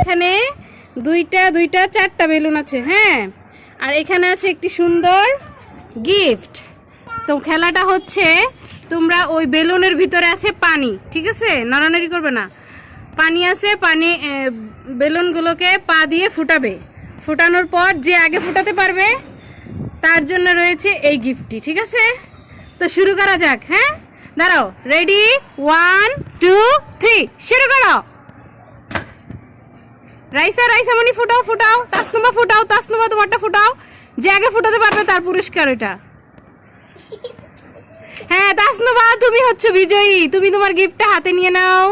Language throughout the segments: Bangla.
এখানে দুইটা দুইটা চারটা বেলুন আছে, হ্যাঁ। আর এখানে আছে একটি সুন্দর গিফট। তো খেলাটা হচ্ছে, তোমরা ওই বেলুনের ভিতরে আছে পানি, ঠিক আছে, নড়ানড়ি করবে না। পানি আছে, পানি বেলুনগুলোকে পা দিয়ে ফুটাবে। ফুটানোর পর যে আগে ফুটাতে পারবে তার জন্য রয়েছে এই গিফটটি, ঠিক আছে। তো শুরু করা যাক, হ্যাঁ। দাঁড়াও, রেডি, 1 2 3 শুরু করো। রাইসা রাইসা মনি ফুটাও ফুটাও, তাসনুমা ফুটাও, তাসনুমা তোমারটা ফুটাও। যে আগে ফুটাতে পারবে তার পুরস্কার এটা। হ্যাঁ তাসনুমা, তুমি হচ্ছে বিজয়ী, তুমি তোমার গিফটটা হাতে নিয়ে নাও।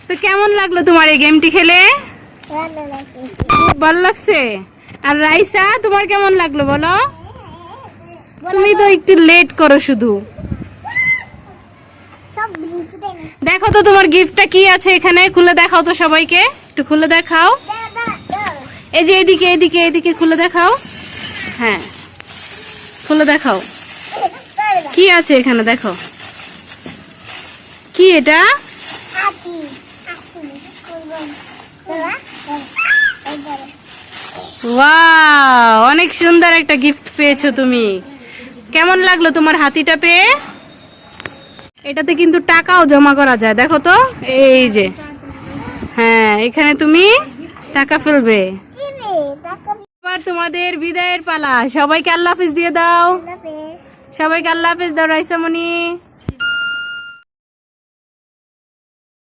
তো কেমন লাগলো তোমার এই গেমটি খেলে? খুব ভালো লাগছে। আর রাইসা, তোমার কেমন লাগলো বলো? তুমি তো একটু লেট করো শুধু। দেখো তো তোমার গিফটটা কি আছে এখানে, খুলে দেখাও তো সবাইকে, একটু খুলে দেখাও। এই যে এদিকে এদিকে এদিকে খুলে দেখাও। হ্যাঁ খুলে দেখাও কি আছে এখানে, দেখো কি এটা। ওয়াও, অনেক সুন্দর একটা গিফট পেয়েছো তুমি। কেমন লাগলো তোমার হাতিটা পেয়ে? এটাতে কিন্তু টাকাও জমা করা যায়, দেখো তো, এই যে, হ্যাঁ এখানে তুমি টাকা ফেলবে। এবার তোমাদের বিদায়ের পালা, সবাইকে আল্লাহ হাফেজ দিয়ে দাও। সবাইকে আল্লাহ হাফেজ দাও রাইসামণি।